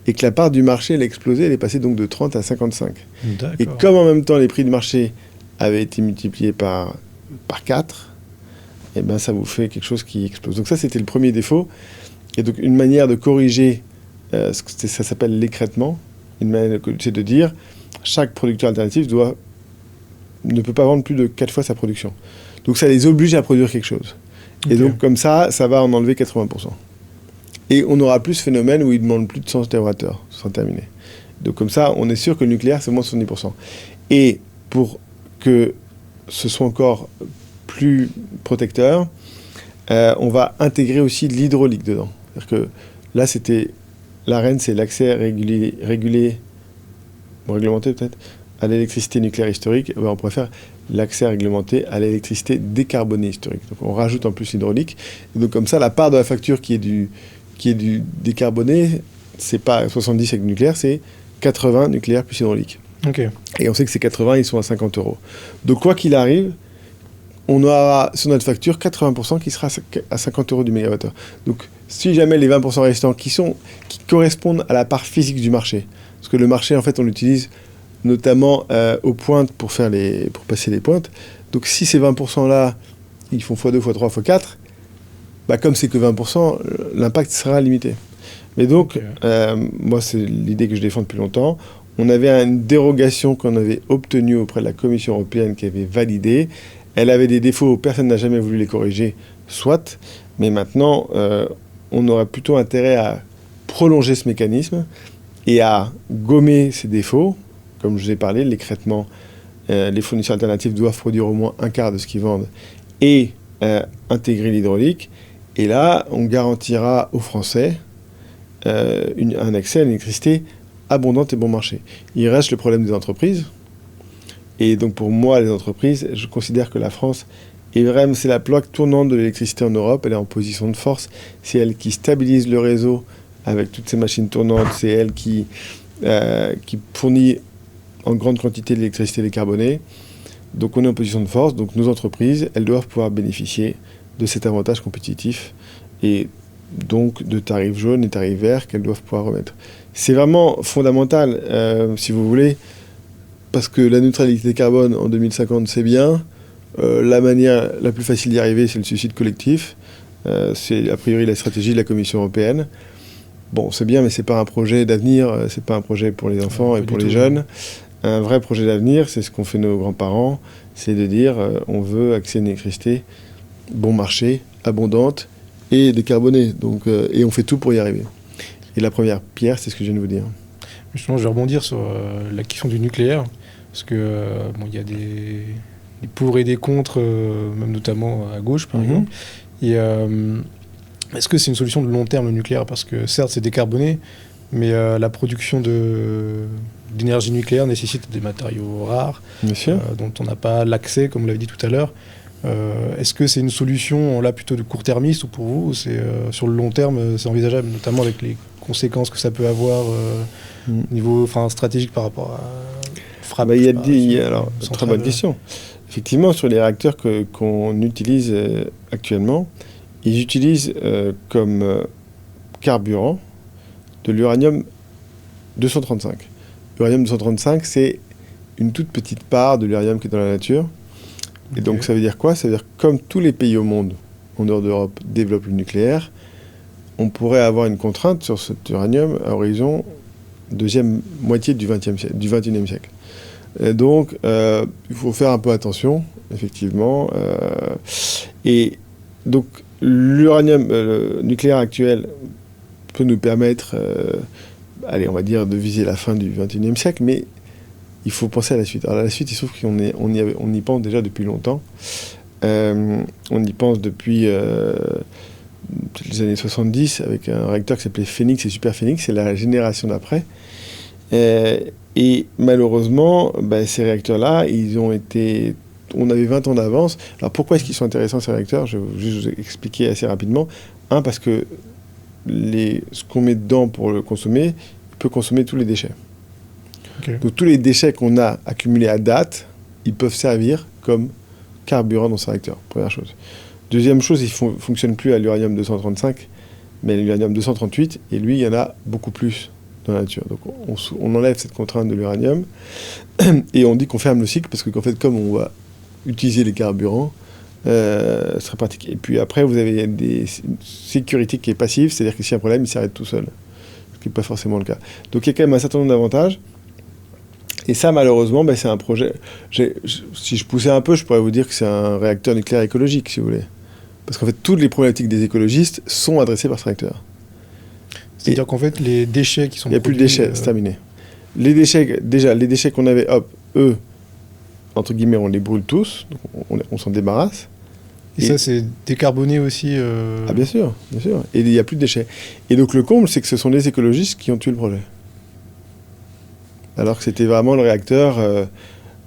et que la part du marché, elle a explosé, elle est passée donc de 30 à 55. D'accord. Et comme en même temps, les prix du marché avaient été multipliés par 4, et ben ça vous fait quelque chose qui explose. Donc ça, c'était le premier défaut. Et donc, une manière de corriger, ça s'appelle l'écrêtement. Une manière, c'est de dire, chaque producteur alternatif ne peut pas vendre plus de 4 fois sa production. Donc, ça les oblige à produire quelque chose. Et donc, comme ça va en enlever 80%. Et on n'aura plus ce phénomène où ils ne demandent plus de 100 TWh. Ce sera terminé. Donc, comme ça, on est sûr que le nucléaire, c'est moins de 70%. Et pour que ce soit encore plus protecteur, on va intégrer aussi de l'hydraulique dedans. C'est-à-dire que là, l'AREN, c'est l'accès réglementé peut-être, à l'électricité nucléaire historique. Ben, on pourrait faire l'accès réglementé à l'électricité décarbonée historique. Donc on rajoute en plus l'hydraulique. Et donc comme ça, la part de la facture qui est du décarboné, c'est pas 70 avec du nucléaire, c'est 80 nucléaire plus hydraulique. Ok. Et on sait que ces 80, ils sont à 50 €. Donc quoi qu'il arrive, on aura sur notre facture 80% qui sera à 50 € du mégawattheure. Donc si jamais les 20% restants qui correspondent à la part physique du marché, parce que le marché en fait on l'utilise notamment aux pointes pour passer les pointes. Donc si ces 20% là, ils font x2, x3, x4, bah, comme c'est que 20%, l'impact sera limité. Mais donc, moi c'est l'idée que je défends depuis longtemps. On avait une dérogation qu'on avait obtenue auprès de la Commission européenne qui avait validé. Elle avait des défauts, personne n'a jamais voulu les corriger, soit. Mais maintenant, on aurait plutôt intérêt à prolonger ce mécanisme et à gommer ces défauts. Comme je vous ai parlé, l'écrêtement, les fournisseurs alternatifs doivent produire au moins un quart de ce qu'ils vendent et intégrer l'hydraulique. Et là, on garantira aux Français un accès à l'électricité abondante et bon marché. Il reste le problème des entreprises. Et donc pour moi, les entreprises, je considère que la France c'est la plaque tournante de l'électricité en Europe. Elle est en position de force. C'est elle qui stabilise le réseau avec toutes ces machines tournantes. C'est elle qui fournit en grande quantité d'électricité décarbonée. Donc on est en position de force. Donc nos entreprises, elles doivent pouvoir bénéficier de cet avantage compétitif et donc de tarifs jaunes et tarifs verts qu'elles doivent pouvoir remettre. C'est vraiment fondamental, si vous voulez, parce que la neutralité carbone en 2050, c'est bien. La manière la plus facile d'y arriver, c'est le suicide collectif. C'est a priori la stratégie de la Commission européenne. Bon, c'est bien, mais c'est pas un projet d'avenir, c'est pas un projet pour les enfants et pour les jeunes. Un vrai projet d'avenir, c'est ce qu'ont fait nos grands-parents, c'est de dire on veut accès à une électricité bon marché, abondante et décarbonée. Donc, et on fait tout pour y arriver. Et la première pierre, c'est ce que je viens de vous dire. Justement, je vais rebondir sur la question du nucléaire, parce que il y a des pour et des contre, même notamment à gauche, par exemple. Et est-ce que c'est une solution de long terme, le nucléaire? Parce que certes, c'est décarboné, mais la production d'énergie nucléaire nécessite des matériaux rares, dont on n'a pas l'accès, comme vous l'avez dit tout à l'heure. Est-ce que c'est une solution là plutôt de court-termiste, ou pour vous, c'est sur le long terme, c'est envisageable, notamment avec les conséquences que ça peut avoir au niveau stratégique par rapport à frappe? Alors, très bonne question. Effectivement, sur les réacteurs qu'on utilise actuellement, ils utilisent comme carburant de l'uranium 235. L'uranium 235, c'est une toute petite part de l'uranium qui est dans la nature. Et donc ça veut dire quoi? Ça veut dire que comme tous les pays au monde, en dehors d'Europe, développent le nucléaire, on pourrait avoir une contrainte sur cet uranium à horizon deuxième moitié du XXIe siècle. Et donc il faut faire un peu attention, effectivement. Et donc l'uranium le nucléaire actuel peut nous permettre, on va dire, de viser la fin du XXIe siècle, mais il faut penser à la suite. Alors la suite, il se trouve qu'on y pense déjà depuis longtemps. On y pense depuis les années 70 avec un réacteur qui s'appelait Phénix et Super Phénix, c'est la génération d'après. Et malheureusement, ces réacteurs-là, on avait 20 ans d'avance. Alors pourquoi est-ce qu'ils sont intéressants ces réacteurs? Je vais juste vous expliquer assez rapidement. Parce que ce qu'on met dedans pour le consommer, il peut consommer tous les déchets. Okay. Donc tous les déchets qu'on a accumulés à date, ils peuvent servir comme carburant dans ce réacteur, première chose. Deuxième chose, il ne fonctionne plus à l'uranium-235, mais à l'uranium-238, et lui, il y en a beaucoup plus dans la nature. Donc on enlève cette contrainte de l'uranium, et on dit qu'on ferme le cycle, parce qu'en fait, comme on va utiliser les carburants, ce serait pratique. Et puis après, vous avez une sécurité qui est passive, c'est-à-dire que s'il y a un problème, il s'arrête tout seul. Ce qui n'est pas forcément le cas. Donc il y a quand même un certain nombre d'avantages. Et ça, malheureusement, c'est un projet... Si je poussais un peu, je pourrais vous dire que c'est un réacteur nucléaire écologique, si vous voulez. Parce qu'en fait, toutes les problématiques des écologistes sont adressées par ce réacteur. C'est-à-dire qu'en fait, les déchets qui sont... Il n'y a plus de déchets, c'est terminé. Les déchets qu'on avait, eux, entre guillemets, on les brûle tous, donc on s'en débarrasse. Et ça, c'est décarboné aussi Ah, bien sûr, bien sûr. Et il n'y a plus de déchets. Et donc, le comble, c'est que ce sont les écologistes qui ont tué le projet. Alors que c'était vraiment le réacteur,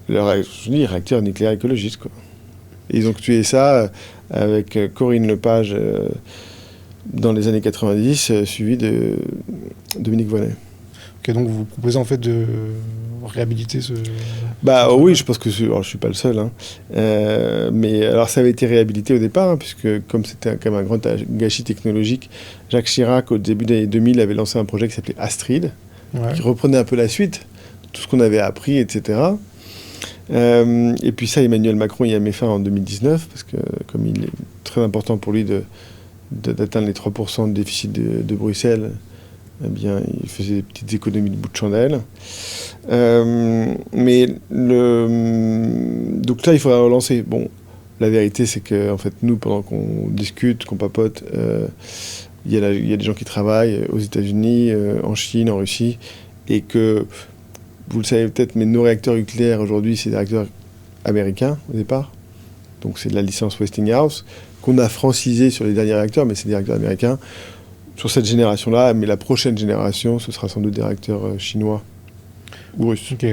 réacteur nucléaire écologiste, quoi. Et ils ont tué ça avec Corinne Lepage dans les années 90, suivi de Dominique Voynet. Ok, donc vous proposez en fait de réhabiliter ce... Oui, je pense que je ne suis pas le seul. Mais alors ça avait été réhabilité au départ, puisque comme c'était quand même un grand gâchis technologique, Jacques Chirac, au début des années 2000, avait lancé un projet qui s'appelait Astrid, qui reprenait un peu la suite, tout ce qu'on avait appris, etc. Et puis ça, Emmanuel Macron y a mis fin en 2019, parce que comme il est très important pour lui d'atteindre les 3% de déficit de Bruxelles, eh bien, il faisait des petites économies de bout de chandelle. Donc là, il faudra relancer. Bon, la vérité, c'est que en fait, nous, pendant qu'on discute, qu'on papote, il y a des gens qui travaillent aux États-Unis, en Chine, en Russie, et que, vous le savez peut-être, mais nos réacteurs nucléaires aujourd'hui, c'est des réacteurs américains au départ. Donc c'est de la licence Westinghouse, qu'on a francisé sur les derniers réacteurs, mais c'est des réacteurs américains. Sur cette génération-là, mais la prochaine génération, ce sera sans doute des réacteurs chinois ou russes. Ok.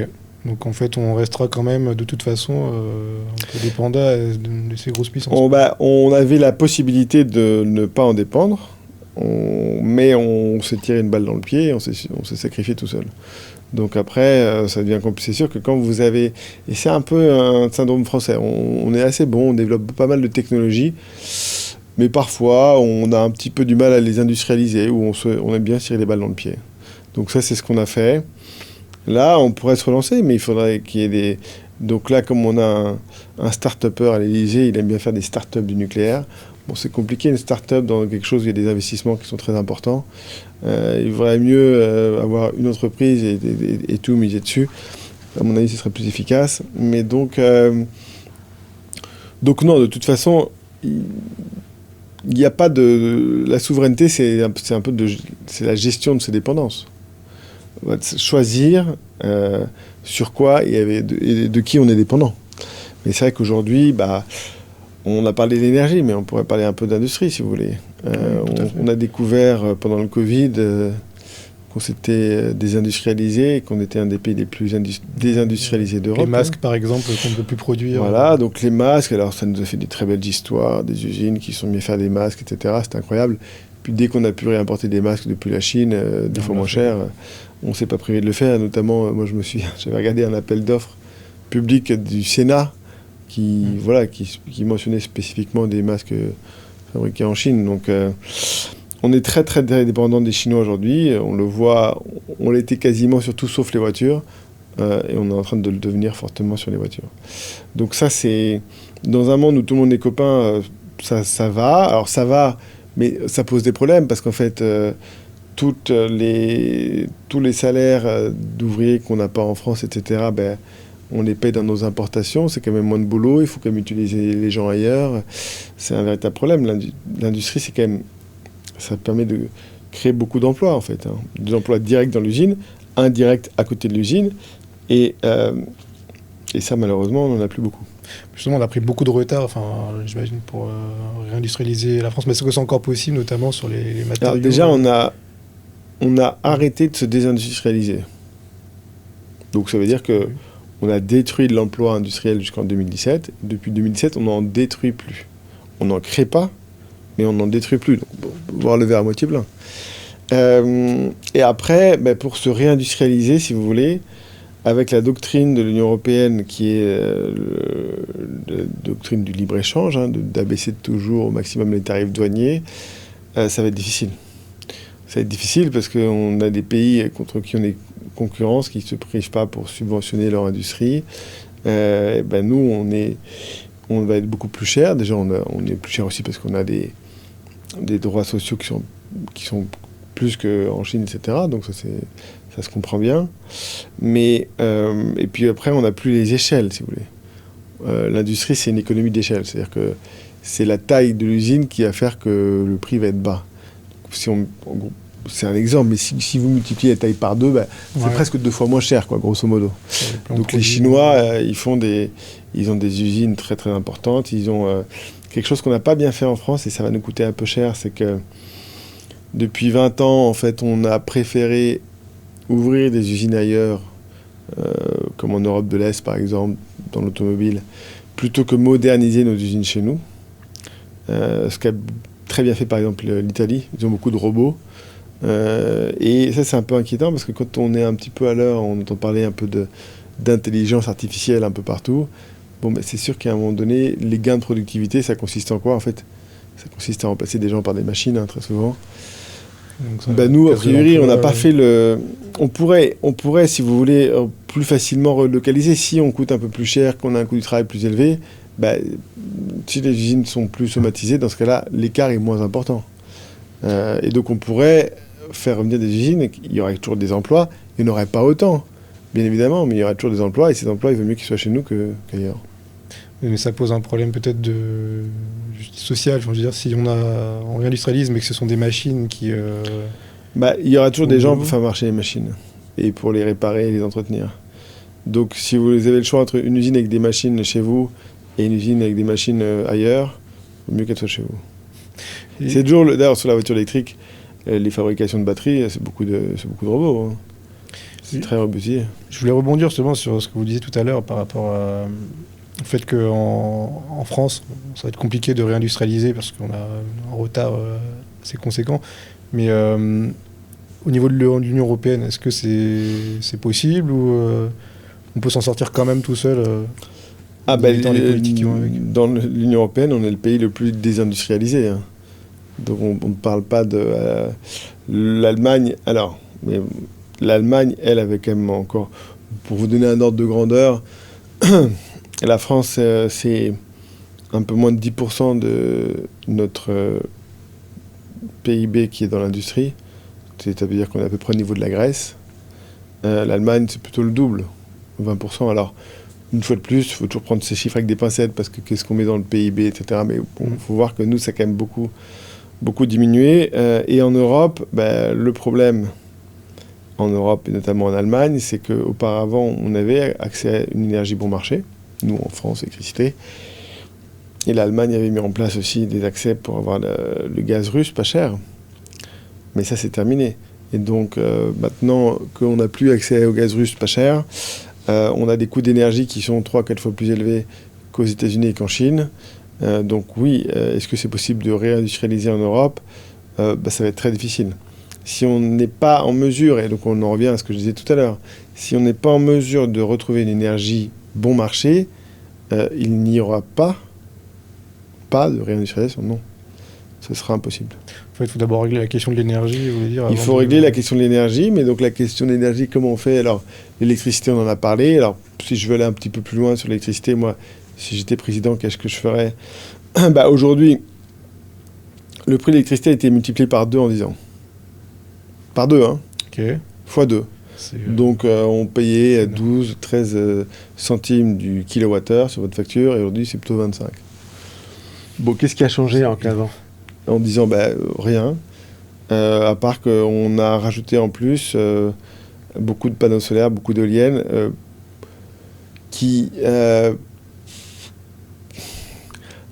Donc en fait, on restera quand même de toute façon un peu dépendant de ces grosses puissances. On avait la possibilité de ne pas en dépendre, mais on s'est tiré une balle dans le pied et on s'est sacrifié tout seul. Donc après, ça devient compliqué. C'est sûr que quand vous avez... Et c'est un peu un syndrome français. On est assez bon, on développe pas mal de technologies, mais parfois, on a un petit peu du mal à les industrialiser, ou on aime bien se tirer les balles dans le pied. Donc ça, c'est ce qu'on a fait. Là, on pourrait se relancer, mais il faudrait qu'il y ait des... Donc là, comme on a un start-upper à l'Élysée, il aime bien faire des start-up du nucléaire. Bon, c'est compliqué, une start-up dans quelque chose où il y a des investissements qui sont très importants. Il vaudrait mieux avoir une entreprise et tout miser dessus. À mon avis, ce serait plus efficace. Mais donc non, de toute façon... Il n'y a pas de... La souveraineté, c'est la gestion de ses dépendances. Choisir sur quoi et de qui on est dépendant. Mais c'est vrai qu'aujourd'hui, on a parlé d'énergie, mais on pourrait parler un peu d'industrie, si vous voulez. On a découvert pendant le Covid qu'on s'était désindustrialisé et qu'on était un des pays les plus désindustrialisés d'Europe. Les masques, par exemple, qu'on ne peut plus produire. Voilà, donc les masques, alors ça nous a fait des très belles histoires, des usines qui sont mises à faire des masques, etc. C'était incroyable. Puis dès qu'on a pu réimporter des masques depuis la Chine, des fois moins chers, on ne s'est pas privé de le faire. Notamment, moi j'avais regardé un appel d'offres public du Sénat qui mentionnait spécifiquement des masques fabriqués en Chine. Donc on est très très dépendant des Chinois aujourd'hui. On le voit, on l'était quasiment sur tout sauf les voitures. Et on est en train de le devenir fortement sur les voitures. Donc ça, c'est... Dans un monde où tout le monde est copain, ça va. Alors ça va, mais ça pose des problèmes parce qu'en fait, tous les salaires d'ouvriers qu'on n'a pas en France, etc., on les paye dans nos importations. C'est quand même moins de boulot. Il faut quand même utiliser les gens ailleurs. C'est un véritable problème. L'industrie, c'est quand même... Ça permet de créer beaucoup d'emplois, en fait. Des emplois directs dans l'usine, indirects à côté de l'usine. Et ça, malheureusement, on n'en a plus beaucoup. Justement, on a pris beaucoup de retard, j'imagine, pour réindustrialiser la France. Mais est-ce que c'est encore possible, notamment sur les matériaux? Alors déjà, on a arrêté de se désindustrialiser. Donc ça veut dire que On a détruit de l'emploi industriel jusqu'en 2017. Depuis 2017, on n'en détruit plus. On n'en crée pas, mais on n'en détruit plus. Donc, voir le verre à moitié plein. Et après, pour se réindustrialiser, si vous voulez, avec la doctrine de l'Union européenne qui est la doctrine du libre-échange, d'abaisser toujours au maximum les tarifs douaniers, ça va être difficile. Ça va être difficile parce qu'on a des pays contre qui on est concurrence, qui ne se privent pas pour subventionner leur industrie. Nous, on va être beaucoup plus cher. Déjà, on est plus cher aussi parce qu'on a des droits sociaux qui sont plus qu'en Chine, etc. Donc ça se comprend bien. Mais, et puis après, on n'a plus les échelles, si vous voulez. L'industrie, c'est une économie d'échelle. C'est-à-dire que c'est la taille de l'usine qui va faire que le prix va être bas. C'est un exemple, mais si vous multipliez la taille par 2, c'est presque 2 fois moins cher, quoi, grosso modo. Donc les Chinois, ils ont des usines très très importantes. Ils ont quelque chose qu'on n'a pas bien fait en France, et ça va nous coûter un peu cher, c'est que depuis 20 ans, en fait, on a préféré ouvrir des usines ailleurs, comme en Europe de l'Est, par exemple, dans l'automobile, plutôt que moderniser nos usines chez nous. Ce qu'a très bien fait, par exemple, l'Italie. Ils ont beaucoup de robots. Et ça, c'est un peu inquiétant, parce que quand on est un petit peu à l'heure, on entend parler un peu d'intelligence artificielle un peu partout. C'est sûr qu'à un moment donné, les gains de productivité, ça consiste en quoi, en fait? Ça consiste à remplacer des gens par des machines, très souvent. Nous, a priori, on n'a pas fait le... On pourrait, si vous voulez, plus facilement relocaliser. Si on coûte un peu plus cher, qu'on a un coût du travail plus élevé, si les usines sont plus automatisées, dans ce cas-là, l'écart est moins important. Et donc, on pourrait faire revenir des usines, et il y aurait toujours des emplois. Il n'y en aurait pas autant, bien évidemment, mais il y aurait toujours des emplois, et ces emplois, il vaut mieux qu'ils soient chez nous qu'ailleurs. Mais ça pose un problème peut-être de justice sociale. Je veux dire, si on réindustrialise, mais que ce sont des machines qui... il y aura toujours des gens pour faire marcher les machines et pour les réparer et les entretenir. Donc si vous avez le choix entre une usine avec des machines chez vous et une usine avec des machines ailleurs, il vaut mieux qu'elle soit chez vous. C'est toujours, d'ailleurs, sur la voiture électrique, les fabrications de batteries, c'est beaucoup de robots. C'est très robustier. Je voulais rebondir justement sur ce que vous disiez tout à l'heure par rapport au fait qu'en France, ça va être compliqué de réindustrialiser parce qu'on a un retard assez conséquent. Mais au niveau de l'Union européenne, est-ce que c'est possible ou on peut s'en sortir quand même tout seul dans les politiques qui vont avec? Dans l'Union européenne, on est le pays le plus désindustrialisé. Donc on ne parle pas de l'Allemagne. Alors, mais l'Allemagne, elle, avait quand même encore... Pour vous donner un ordre de grandeur, la France, c'est un peu moins de 10% de notre PIB qui est dans l'industrie. C'est-à-dire qu'on est à peu près au niveau de la Grèce. L'Allemagne, c'est plutôt le double, 20%. Alors, une fois de plus, il faut toujours prendre ces chiffres avec des pincettes, parce que qu'est-ce qu'on met dans le PIB, etc. Mais il faut voir que nous, ça a quand même beaucoup diminué. Et en Europe, le problème, en Europe et notamment en Allemagne, c'est qu'auparavant, on avait accès à une énergie bon marché. Nous, en France, l'électricité. Et l'Allemagne avait mis en place aussi des accès pour avoir le gaz russe pas cher. Mais ça, c'est terminé. Et donc, maintenant qu'on n'a plus accès au gaz russe pas cher, on a des coûts d'énergie qui sont 3-4 fois plus élevés qu'aux États-Unis et qu'en Chine. Donc oui, est-ce que c'est possible de réindustrialiser en Europe? Ça va être très difficile. Si on n'est pas en mesure, et donc on en revient à ce que je disais tout à l'heure, si on n'est pas en mesure de retrouver une énergie bon marché, il n'y aura pas de réindustrialisation, non. Ce sera impossible. En fait, il faut d'abord régler la question de l'énergie, vous voulez dire? Il faut régler la question de l'énergie, mais donc la question de l'énergie, comment on fait? Alors, l'électricité, on en a parlé. Alors, si je veux aller un petit peu plus loin sur l'électricité, moi, si j'étais président, qu'est-ce que je ferais? Aujourd'hui, le prix de l'électricité a été multiplié par 2 en 10 ans. Par 2, hein. OK. Fois 2. Donc, on payait 12, 13 centimes du kilowattheure sur votre facture, et aujourd'hui, c'est plutôt 25. Bon, qu'est-ce qui a changé en 15 ans? En disant, rien. À part qu'on a rajouté en plus beaucoup de panneaux solaires, beaucoup d'éoliennes, qui...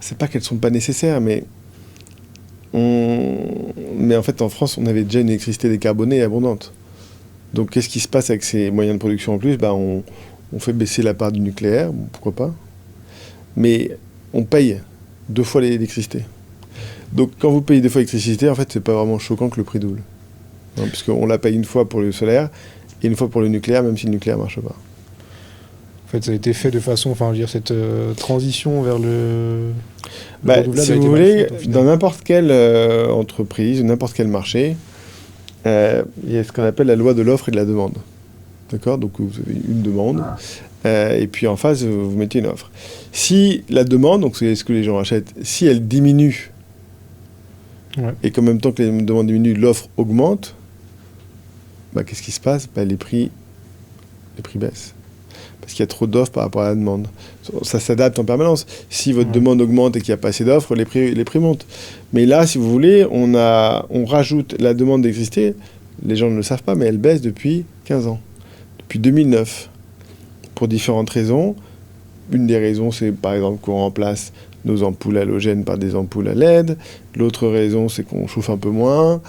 c'est pas qu'elles sont pas nécessaires, mais en fait, en France, on avait déjà une électricité décarbonée et abondante. Donc, qu'est-ce qui se passe avec ces moyens de production en plus? On on fait baisser la part du nucléaire, bon, pourquoi pas. Mais on paye 2 fois l'électricité. Donc quand vous payez 2 fois l'électricité, en fait, c'est pas vraiment choquant que le prix double. Hein, puisqu'on la paye une fois pour le solaire et une fois pour le nucléaire, même si le nucléaire marche pas. En fait, ça a été fait de façon, enfin, je veux dire, cette transition vers le renouvelable si a été vous mal voulez, faite, au final. dans n'importe quelle entreprise, n'importe quel marché, il y a ce qu'on appelle la loi de l'offre et de la demande. D'accord ? Donc vous avez une demande, et puis en face, vous mettez une offre. Si la demande, donc c'est ce que les gens achètent, si elle diminue, et qu'en même temps que les demandes diminuent, l'offre augmente, qu'est-ce qui se passe ? Les prix baissent. Parce qu'il y a trop d'offres par rapport à la demande. Ça s'adapte en permanence. Si votre demande augmente et qu'il n'y a pas assez d'offres, les prix montent. Mais là, si vous voulez, on rajoute la demande d'électricité. Les gens ne le savent pas, mais elle baisse depuis 15 ans. Depuis 2009. Pour différentes raisons. Une des raisons, c'est par exemple qu'on remplace nos ampoules halogènes par des ampoules à LED. L'autre raison, c'est qu'on chauffe un peu moins,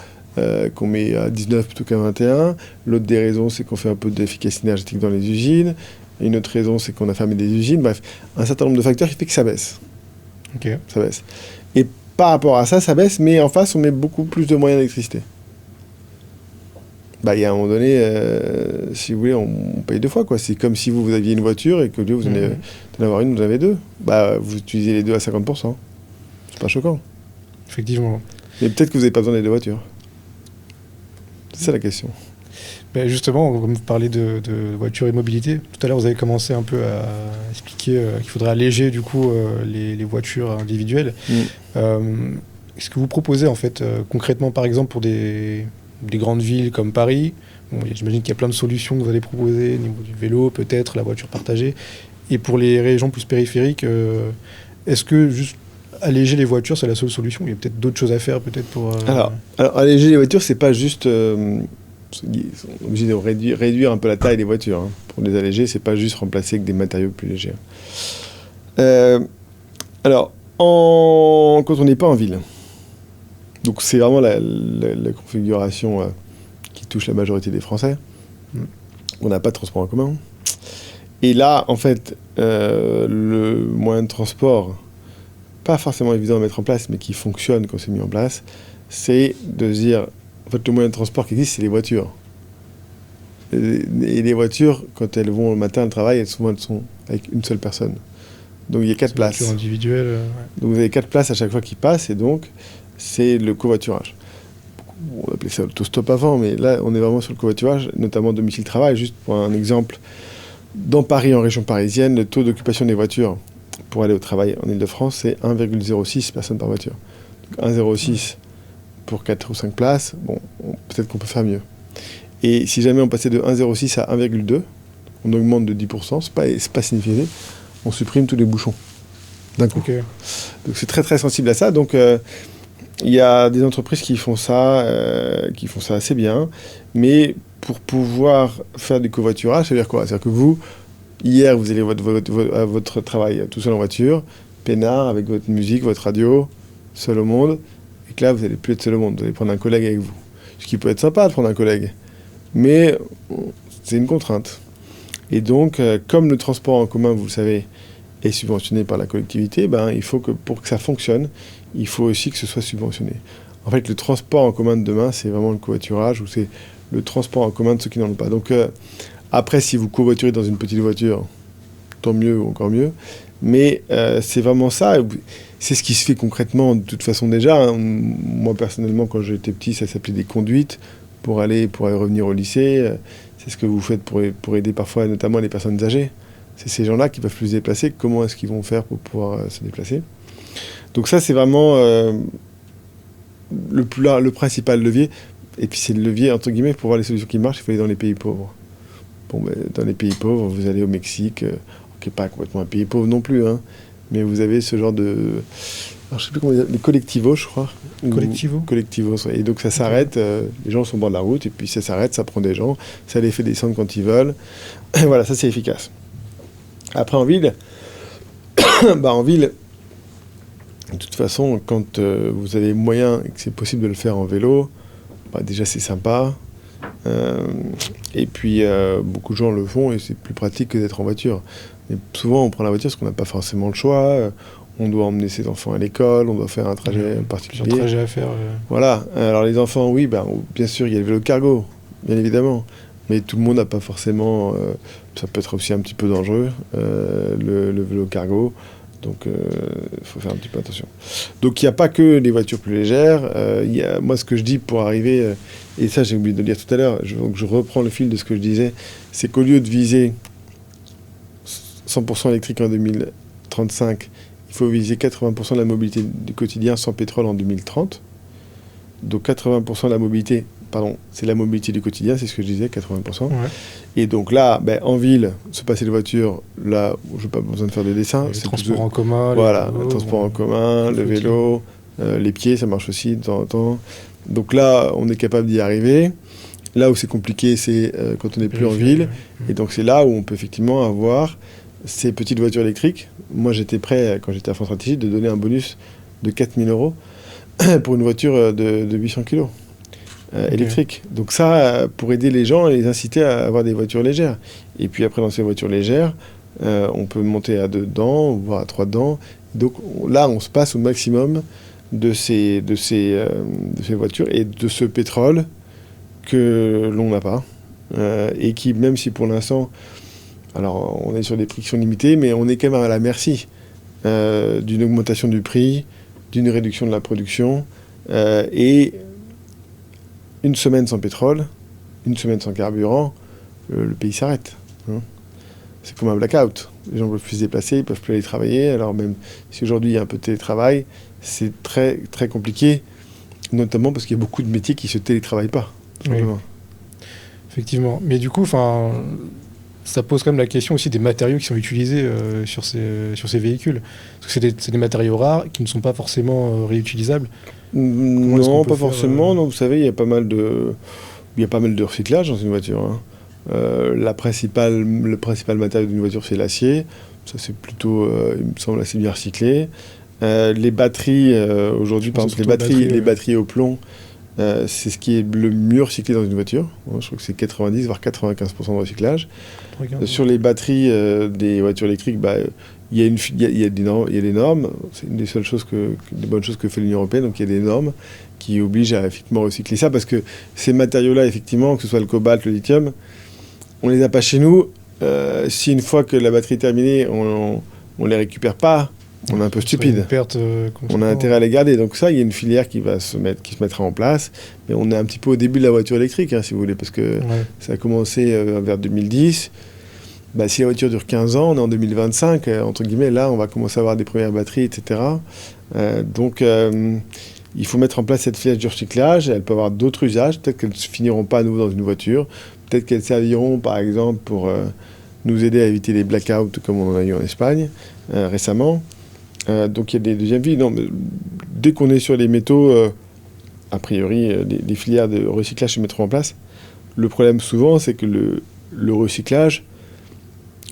qu'on met à 19 plutôt qu'à 21. L'autre des raisons, c'est qu'on fait un peu d'efficacité énergétique dans les usines. Et une autre raison, c'est qu'on a fermé des usines. Bref, un certain nombre de facteurs qui fait que ça baisse. Ok. Ça baisse. Et par rapport à ça, ça baisse, mais en face, on met beaucoup plus de moyens d'électricité. Il y a un moment donné, si vous voulez, on paye 2 fois, quoi. C'est comme si vous aviez une voiture et que au lieu d'en avoir une, vous en avez 2. Vous utilisez les 2 à 50%. C'est pas choquant. Effectivement. Mais peut-être que vous n'avez pas besoin des 2 voitures. C'est ça la question. Justement, comme vous parlez de voitures et mobilité, tout à l'heure vous avez commencé un peu à expliquer qu'il faudrait alléger du coup les voitures individuelles. Est-ce que vous proposez en fait concrètement par exemple pour des grandes villes comme Paris, j'imagine qu'il y a plein de solutions que vous allez proposer au niveau du vélo, peut-être la voiture partagée, et pour les régions plus périphériques, est-ce que juste alléger les voitures c'est la seule solution ? Il y a peut-être d'autres choses à faire peut-être pour... Alors, alléger les voitures, c'est pas juste... on est obligé de réduire un peu la taille des voitures. Hein. Pour les alléger, c'est pas juste remplacer avec des matériaux plus légers. Alors, quand on n'est pas en ville, donc c'est vraiment la configuration qui touche la majorité des Français, on n'a pas de transport en commun. Et là, en fait, le moyen de transport, pas forcément évident à mettre en place, mais qui fonctionne quand c'est mis en place, c'est de se dire... En fait, le moyen de transport qui existe, c'est les voitures. Et les voitures, quand elles vont le matin au travail, elles sont avec une seule personne. Donc il y a 4 places. Voiture individuelle. Donc vous avez 4 places à chaque fois qui passent, et donc c'est le covoiturage. On appelait ça l'autostop avant, mais là on est vraiment sur le covoiturage, notamment domicile-travail. Juste pour un exemple, dans Paris, en région parisienne, le taux d'occupation des voitures pour aller au travail en Ile-de-France, c'est 1,06 personnes par voiture. Donc 1,06 pour 4 ou 5 places, peut-être qu'on peut faire mieux. Et si jamais on passait de 1,06 à 1,2, on augmente de 10%, c'est pas significatif, on supprime tous les bouchons d'un coup. Okay. Donc c'est très très sensible à ça. Donc il y a des entreprises qui font ça assez bien, mais pour pouvoir faire du covoiturage, ça veut dire quoi ? C'est-à-dire que vous, hier, vous allez à votre travail tout seul en voiture, peinard, avec votre musique, votre radio, seul au monde, et que là, vous n'allez plus être seul au monde, vous allez prendre un collègue avec vous. Ce qui peut être sympa de prendre un collègue, mais c'est une contrainte. Et donc, comme le transport en commun, vous le savez, est subventionné par la collectivité, il faut que pour que ça fonctionne, il faut aussi que ce soit subventionné. En fait, le transport en commun de demain, c'est vraiment le covoiturage, ou c'est le transport en commun de ceux qui n'en ont pas. Donc, après, si vous covoiturez dans une petite voiture, tant mieux ou encore mieux. Mais c'est vraiment ça. C'est ce qui se fait concrètement de toute façon déjà. Hein. Moi, personnellement, quand j'étais petit, ça s'appelait des conduites pour aller revenir au lycée. C'est ce que vous faites pour aider parfois, notamment les personnes âgées. C'est ces gens-là qui peuvent plus se déplacer. Comment est-ce qu'ils vont faire pour pouvoir se déplacer ? Donc ça, c'est vraiment le principal levier. Et puis c'est le levier, entre guillemets, pour voir les solutions qui marchent, il faut aller dans les pays pauvres. Dans les pays pauvres, vous allez au Mexique, qui n'est pas complètement un pays pauvre non plus, hein, mais vous avez ce genre de... Alors, je ne sais plus comment dire, les collectivos, je crois. Collectivos, ouais. Et donc ça s'arrête, les gens sont au bord de la route, et puis ça s'arrête, ça prend des gens, ça les fait descendre quand ils veulent. Voilà, ça c'est efficace. Après en ville, en ville, de toute façon, quand vous avez moyen et que c'est possible de le faire en vélo, déjà c'est sympa. Et puis, beaucoup de gens le font et c'est plus pratique que d'être en voiture. Mais souvent, on prend la voiture parce qu'on n'a pas forcément le choix. On doit emmener ses enfants à l'école, on doit faire un trajet particulier. Un trajet à faire. Voilà. Alors, les enfants, oui, bien sûr, il y a le vélo cargo, bien évidemment. Mais tout le monde n'a pas forcément... ça peut être aussi un petit peu dangereux, le vélo cargo. Donc, il faut faire un petit peu attention. Donc, il n'y a pas que les voitures plus légères. Moi, ce que je dis pour arriver, et ça, j'ai oublié de le dire tout à l'heure, donc je reprends le fil de ce que je disais, c'est qu'au lieu de viser 100% électrique en 2035, il faut viser 80% de la mobilité du quotidien sans pétrole en 2030. Donc, 80% de la mobilité, c'est la mobilité du quotidien, c'est ce que je disais, 80%. Ouais. Et donc là, en ville, se passer de voiture, là, je n'ai pas besoin de faire de dessin. Le transport en commun. Voilà, le transport en commun, le vélo, les pieds, ça marche aussi de temps en temps. Donc là, on est capable d'y arriver. Là où c'est compliqué, c'est quand on n'est plus en ville. Ouais. Et donc c'est là où on peut effectivement avoir ces petites voitures électriques. Moi, j'étais prêt, quand j'étais à France Stratégie, de donner un bonus de 4 000 € pour une voiture de 800 kg. Électrique. Donc ça, pour aider les gens et les inciter à avoir des voitures légères. Et puis après, dans ces voitures légères, on peut monter à 2 dedans, voire à 3 dedans. Donc là, on se passe au maximum de ces voitures et de ce pétrole que l'on n'a pas. Et qui, même si pour l'instant, alors on est sur des prix qui sont limités, mais on est quand même à la merci d'une augmentation du prix, d'une réduction de la production et une semaine sans pétrole, une semaine sans carburant, le pays s'arrête. Hein. C'est comme un blackout. Les gens ne peuvent plus se déplacer, ils ne peuvent plus aller travailler. Alors même si aujourd'hui il y a un peu de télétravail, c'est très, très compliqué, notamment parce qu'il y a beaucoup de métiers qui ne se télétravaillent pas. Oui. Effectivement. Mais du coup, ça pose quand même la question aussi des matériaux qui sont utilisés sur ces véhicules. Parce que c'est des matériaux rares qui ne sont pas forcément réutilisables. Non, pas forcément. Non, vous savez, il y a pas mal de recyclage dans une voiture. Hein. Le principal matériau d'une voiture, c'est l'acier. Ça, c'est plutôt, il me semble, assez bien recyclé. Les batteries, aujourd'hui, par exemple, les batteries au plomb, c'est ce qui est le mieux recyclé dans une voiture. Je crois que c'est 90 voire 95% de recyclage. Sur les batteries des voitures électriques, il y a des normes. C'est une des bonnes choses que fait l'Union européenne. Donc il y a des normes qui obligent à effectivement recycler ça, parce que ces matériaux-là, effectivement, que ce soit le cobalt, le lithium, on les a pas chez nous. Si une fois que la batterie est terminée, on les récupère pas, on est un peu stupide. On a intérêt à les garder. Donc ça, il y a une filière qui se mettra en place. Mais on est un petit peu au début de la voiture électrique, hein, si vous voulez, parce que ça a commencé vers 2010. Si la voiture dure 15 ans, on est en 2025, entre guillemets, là, on va commencer à avoir des premières batteries, etc. Donc, il faut mettre en place cette filière du recyclage. Elle peut avoir d'autres usages. Peut-être qu'elles ne finiront pas à nouveau dans une voiture. Peut-être qu'elles serviront, par exemple, pour nous aider à éviter les blackouts, comme on en a eu en Espagne récemment. Donc, il y a des deuxièmes vies. Non, mais dès qu'on est sur les métaux, a priori, les filières de recyclage se mettront en place. Le problème, souvent, c'est que le recyclage,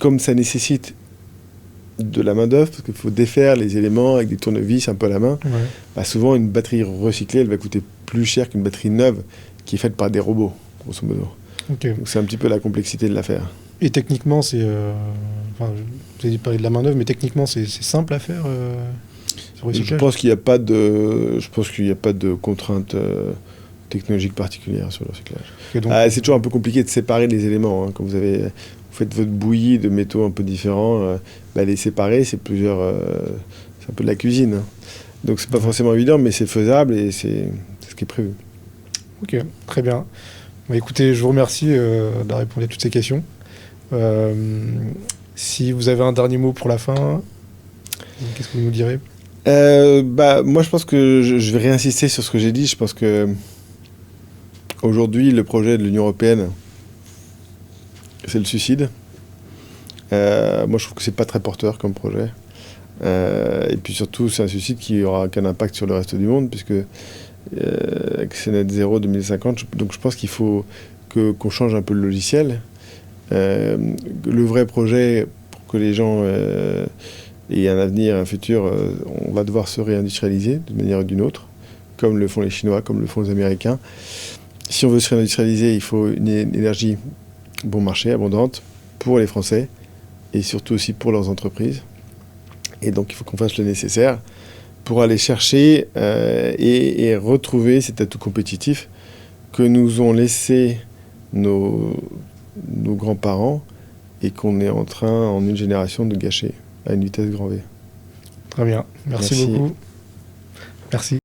comme ça nécessite de la main-d'œuvre, parce qu'il faut défaire les éléments avec des tournevis un peu à la main, souvent une batterie recyclée, elle va coûter plus cher qu'une batterie neuve qui est faite par des robots, grosso modo. Okay. Donc c'est un petit peu la complexité de l'affaire. Et techniquement, vous avez parlé de la main-d'œuvre, mais techniquement, c'est simple à faire Je pense qu'il n'y a pas de contraintes technologiques particulières sur le recyclage. Donc, c'est toujours un peu compliqué de séparer les éléments. Hein, quand vous faites votre bouillie de métaux un peu différents, les séparer, c'est un peu de la cuisine. Hein. Donc c'est pas forcément évident, mais c'est faisable et c'est ce qui est prévu. Ok, très bien. Écoutez, je vous remercie d'avoir répondu à toutes ces questions. Si vous avez un dernier mot pour la fin, qu'est-ce que vous nous direz ? Moi, je pense que je vais réinsister sur ce que j'ai dit. Je pense que aujourd'hui, le projet de l'Union européenne, c'est le suicide. Moi, je trouve que c'est pas très porteur comme projet. Et puis surtout, c'est un suicide qui n'aura aucun impact sur le reste du monde, puisque c'est net zéro 2050. Donc je pense qu'il faut qu'on change un peu le logiciel. Le vrai projet, pour que les gens aient un avenir, un futur, on va devoir se réindustrialiser d'une manière ou d'une autre, comme le font les Chinois, comme le font les Américains. Si on veut se réindustrialiser, il faut une énergie bon marché, abondante, pour les Français, et surtout aussi pour leurs entreprises. Et donc il faut qu'on fasse le nécessaire pour aller chercher et retrouver cet atout compétitif que nous ont laissé nos grands-parents et qu'on est en train, en une génération, de gâcher à une vitesse grand V. Très bien. Merci beaucoup. Merci.